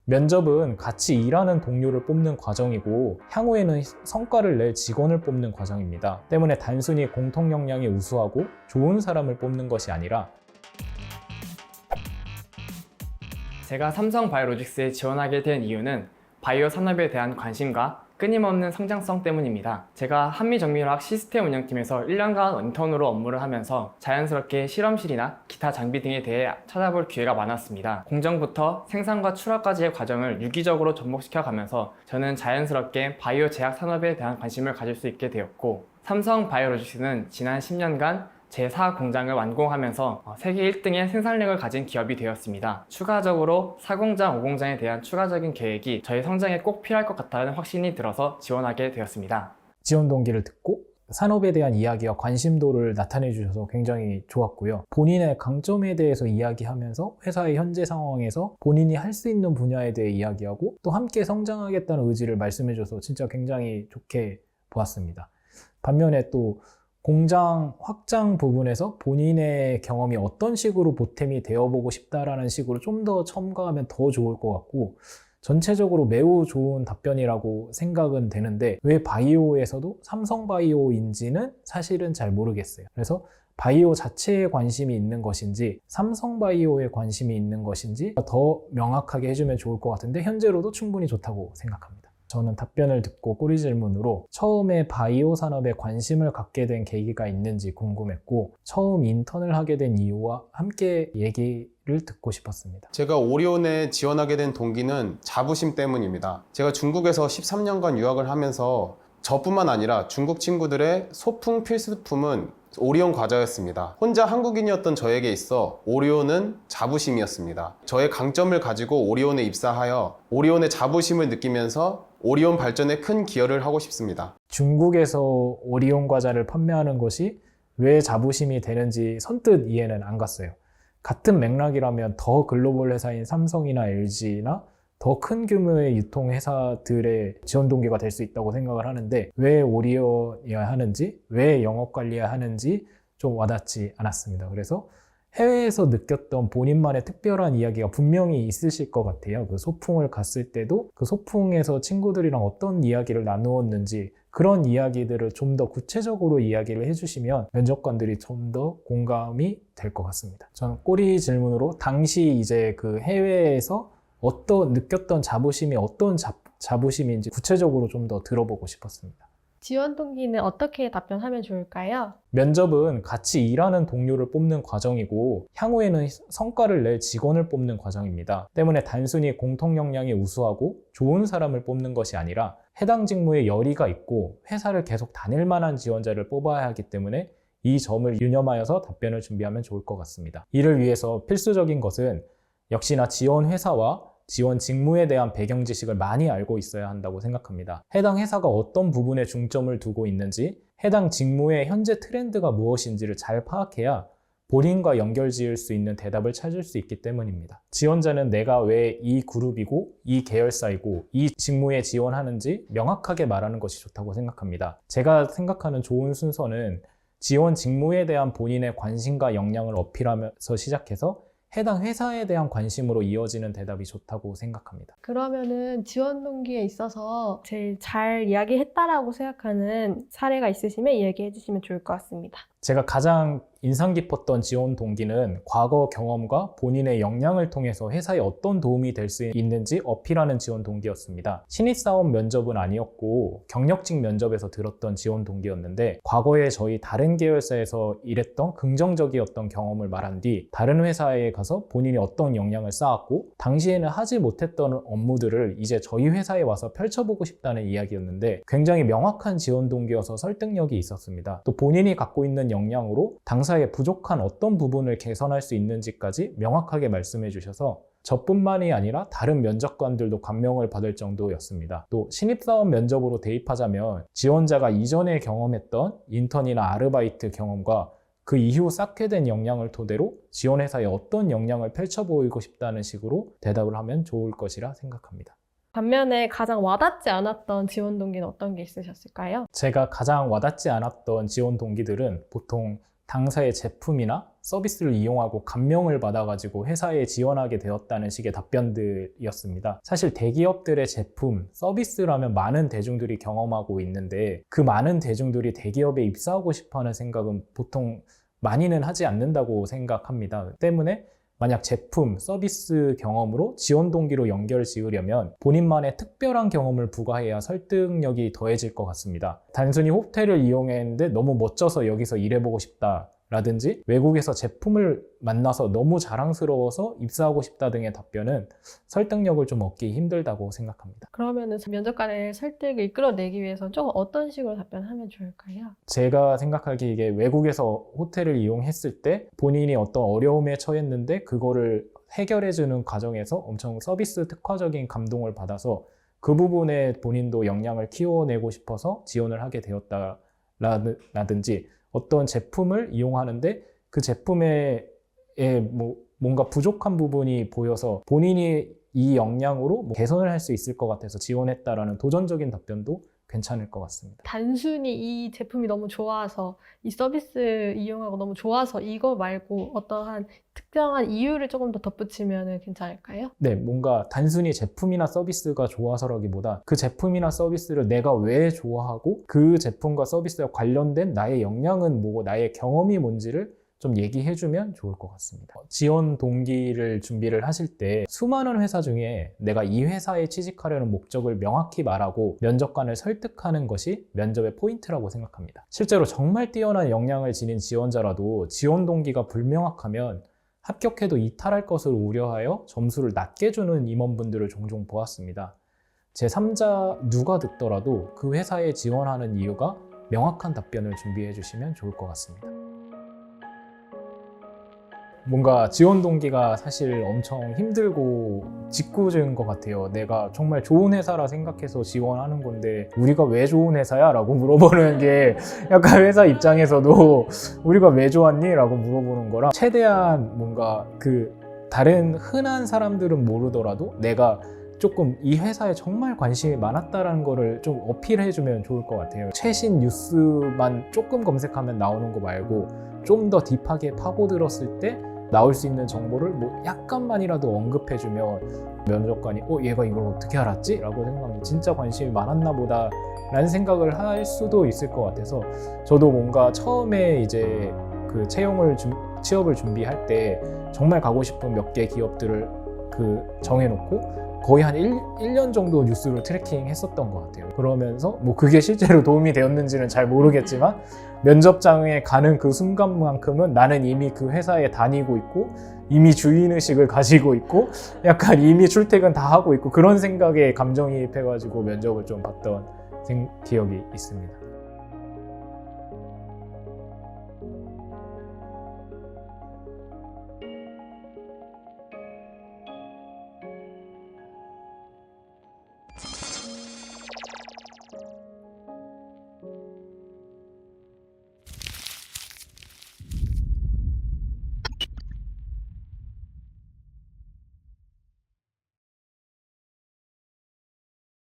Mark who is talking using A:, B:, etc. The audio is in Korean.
A: 면접은 같이 일하는 동료를 뽑는 과정이고 향후에는 성과를 낼 직원을 뽑는 과정입니다. 때문에 단순히 공통 역량이 우수하고 좋은 사람을 뽑는 것이 아니라
B: 제가 삼성바이오로직스에 지원하게 된 이유는 바이오 산업에 대한 관심과 끊임없는 성장성 때문입니다. 제가 한미정밀화학 시스템 운영팀에서 1년간 인턴으로 업무를 하면서 자연스럽게 실험실이나 기타 장비 등에 대해 찾아볼 기회가 많았습니다. 공정부터 생산과 출하까지의 과정을 유기적으로 접목시켜 가면서 저는 자연스럽게 바이오 제약 산업에 대한 관심을 가질 수 있게 되었고, 삼성바이오로직스는 지난 10년간 제4 공장을 완공하면서 세계 1등의 생산력을 가진 기업이 되었습니다. 추가적으로 4공장, 5공장에 대한 추가적인 계획이 저희 성장에 꼭 필요할 것 같다는 확신이 들어서 지원하게 되었습니다.
A: 지원 동기를 듣고 산업에 대한 이야기와 관심도를 나타내 주셔서 굉장히 좋았고요. 본인의 강점에 대해서 이야기하면서 회사의 현재 상황에서 본인이 할 수 있는 분야에 대해 이야기하고 또 함께 성장하겠다는 의지를 말씀해 줘서 진짜 굉장히 좋게 보았습니다. 반면에 또 공장 확장 부분에서 본인의 경험이 어떤 식으로 보탬이 되어보고 싶다라는 식으로 좀 더 첨가하면 더 좋을 것 같고, 전체적으로 매우 좋은 답변이라고 생각은 되는데 왜 바이오에서도 삼성바이오인지는 사실은 잘 모르겠어요. 그래서 바이오 자체에 관심이 있는 것인지 삼성바이오에 관심이 있는 것인지 더 명확하게 해주면 좋을 것 같은데 현재로도 충분히 좋다고 생각합니다. 저는 답변을 듣고 꼬리 질문으로 처음에 바이오 산업에 관심을 갖게 된 계기가 있는지 궁금했고, 처음 인턴을 하게 된 이유와 함께 얘기를 듣고 싶었습니다.
C: 제가 오리온에 지원하게 된 동기는 자부심 때문입니다. 제가 중국에서 13년간 유학을 하면서 저뿐만 아니라 중국 친구들의 소풍 필수품은 오리온 과자였습니다. 혼자 한국인이었던 저에게 있어 오리온은 자부심이었습니다. 저의 강점을 가지고 오리온에 입사하여 오리온의 자부심을 느끼면서 오리온 발전에 큰 기여를 하고 싶습니다.
A: 중국에서 오리온 과자를 판매하는 것이 왜 자부심이 되는지 선뜻 이해는 안 갔어요. 같은 맥락이라면 더 글로벌 회사인 삼성이나 LG나 더 큰 규모의 유통회사들의 지원 동기가 될 수 있다고 생각을 하는데 왜 오리온이어야 하는지, 왜 영업관리해야 하는지 좀 와닿지 않았습니다. 그래서 해외에서 느꼈던 본인만의 특별한 이야기가 분명히 있으실 것 같아요. 그 소풍을 갔을 때도 그 소풍에서 친구들이랑 어떤 이야기를 나누었는지 그런 이야기들을 좀 더 구체적으로 이야기를 해주시면 면접관들이 좀 더 공감이 될 것 같습니다. 저는 꼬리 질문으로 당시 이제 그 해외에서 느꼈던 자부심이 어떤 자부심인지 구체적으로 좀 더 들어보고 싶었습니다.
D: 지원 동기는 어떻게 답변하면 좋을까요?
A: 면접은 같이 일하는 동료를 뽑는 과정이고 향후에는 성과를 낼 직원을 뽑는 과정입니다. 때문에 단순히 공통 역량이 우수하고 좋은 사람을 뽑는 것이 아니라 해당 직무에 열의가 있고 회사를 계속 다닐 만한 지원자를 뽑아야 하기 때문에 이 점을 유념하여서 답변을 준비하면 좋을 것 같습니다. 이를 위해서 필수적인 것은 역시나 지원 회사와 지원 직무에 대한 배경 지식을 많이 알고 있어야 한다고 생각합니다. 해당 회사가 어떤 부분에 중점을 두고 있는지, 해당 직무의 현재 트렌드가 무엇인지를 잘 파악해야 본인과 연결 지을 수 있는 대답을 찾을 수 있기 때문입니다. 지원자는 내가 왜 이 그룹이고 이 계열사이고 이 직무에 지원하는지 명확하게 말하는 것이 좋다고 생각합니다. 제가 생각하는 좋은 순서는 지원 직무에 대한 본인의 관심과 역량을 어필하면서 시작해서 해당 회사에 대한 관심으로 이어지는 대답이 좋다고 생각합니다.
D: 그러면은 지원 동기에 있어서 제일 잘 이야기했다라고 생각하는 사례가 있으시면 이야기해 주시면 좋을 것 같습니다.
A: 제가 가장 인상 깊었던 지원 동기는 과거 경험과 본인의 역량을 통해서 회사에 어떤 도움이 될 수 있는지 어필하는 지원 동기였습니다. 신입사원 면접은 아니었고 경력직 면접에서 들었던 지원 동기였는데, 과거에 저희 다른 계열사에서 일했던 긍정적이었던 경험을 말한 뒤 다른 회사에 가서 본인이 어떤 역량을 쌓았고 당시에는 하지 못했던 업무들을 이제 저희 회사에 와서 펼쳐보고 싶다는 이야기였는데 굉장히 명확한 지원 동기여서 설득력이 있었습니다. 또 본인이 갖고 있는 역량으로 당사의 부족한 어떤 부분을 개선할 수 있는지까지 명확하게 말씀해 주셔서 저뿐만이 아니라 다른 면접관들도 감명을 받을 정도였습니다. 또 신입사원 면접으로 대입하자면 지원자가 이전에 경험했던 인턴이나 아르바이트 경험과 그 이후 쌓게 된 역량을 토대로 지원회사에 어떤 역량을 펼쳐 보이고 싶다는 식으로 대답을 하면 좋을 것이라 생각합니다.
D: 반면에 가장 와닿지 않았던 지원 동기는 어떤 게 있으셨을까요?
A: 제가 가장 와닿지 않았던 지원 동기들은 보통 당사의 제품이나 서비스를 이용하고 감명을 받아가지고 회사에 지원하게 되었다는 식의 답변들이었습니다. 사실 대기업들의 제품, 서비스라면 많은 대중들이 경험하고 있는데 그 많은 대중들이 대기업에 입사하고 싶어하는 생각은 보통 많이는 하지 않는다고 생각합니다. 때문에 만약 제품, 서비스 경험으로 지원 동기로 연결 지으려면 본인만의 특별한 경험을 부과해야 설득력이 더해질 것 같습니다. 단순히 호텔을 이용했는데 너무 멋져서 여기서 일해보고 싶다 라든지 외국에서 제품을 만나서 너무 자랑스러워서 입사하고 싶다 등의 답변은 설득력을 좀 얻기 힘들다고 생각합니다.
D: 그러면은 면접관의 설득을 이끌어내기 위해서 조금 어떤 식으로 답변하면 좋을까요?
A: 제가 생각하기에 이게 외국에서 호텔을 이용했을 때 본인이 어떤 어려움에 처했는데 그거를 해결해주는 과정에서 엄청 서비스 특화적인 감동을 받아서 그 부분에 본인도 역량을 키워내고 싶어서 지원을 하게 되었다라든지 어떤 제품을 이용하는데 그 제품에 뭔가 부족한 부분이 보여서 본인이 이 역량으로 개선을 할 수 있을 것 같아서 지원했다라는 도전적인 답변도 괜찮을 것 같습니다.
D: 단순히 이 제품이 너무 좋아서 이 서비스 이용하고 너무 좋아서 이거 말고 어떠한 특정한 이유를 조금 더 덧붙이면 괜찮을까요?
A: 네, 뭔가 단순히 제품이나 서비스가 좋아서라기보다 그 제품이나 서비스를 내가 왜 좋아하고 그 제품과 서비스와 관련된 나의 역량은 뭐고 나의 경험이 뭔지를 좀 얘기해주면 좋을 것 같습니다. 지원 동기를 준비를 하실 때 수많은 회사 중에 내가 이 회사에 취직하려는 목적을 명확히 말하고 면접관을 설득하는 것이 면접의 포인트라고 생각합니다. 실제로 정말 뛰어난 역량을 지닌 지원자라도 지원 동기가 불명확하면 합격해도 이탈할 것을 우려하여 점수를 낮게 주는 임원분들을 종종 보았습니다. 제3자 누가 듣더라도 그 회사에 지원하는 이유가 명확한 답변을 준비해 주시면 좋을 것 같습니다. 뭔가 지원 동기가 사실 엄청 힘들고 짓궂은 것 같아요. 내가 정말 좋은 회사라 생각해서 지원하는 건데 우리가 왜 좋은 회사야? 라고 물어보는 게 약간 회사 입장에서도 우리가 왜 좋았니? 라고 물어보는 거랑 최대한 뭔가 그 다른 흔한 사람들은 모르더라도 내가 조금 이 회사에 정말 관심이 많았다는 거를 좀 어필해주면 좋을 것 같아요. 최신 뉴스만 조금 검색하면 나오는 거 말고 좀 더 딥하게 파고들었을 때 나올 수 있는 정보를 뭐 약간만이라도 언급해주면 면접관이 얘가 이걸 어떻게 알았지? 라고 생각하면 진짜 관심이 많았나 보다 라는 생각을 할 수도 있을 것 같아서 저도 뭔가 처음에 이제 그 취업을 준비할 때 정말 가고 싶은 몇 개 기업들을 정해놓고 거의 한 1년 정도 뉴스를 트래킹 했었던 것 같아요. 그러면서 뭐 그게 실제로 도움이 되었는지는 잘 모르겠지만 면접장에 가는 그 순간만큼은 나는 이미 그 회사에 다니고 있고 이미 주인의식을 가지고 있고 약간 이미 출퇴근 다 하고 있고 그런 생각에 감정이입해가지고 면접을 좀 봤던 기억이 있습니다.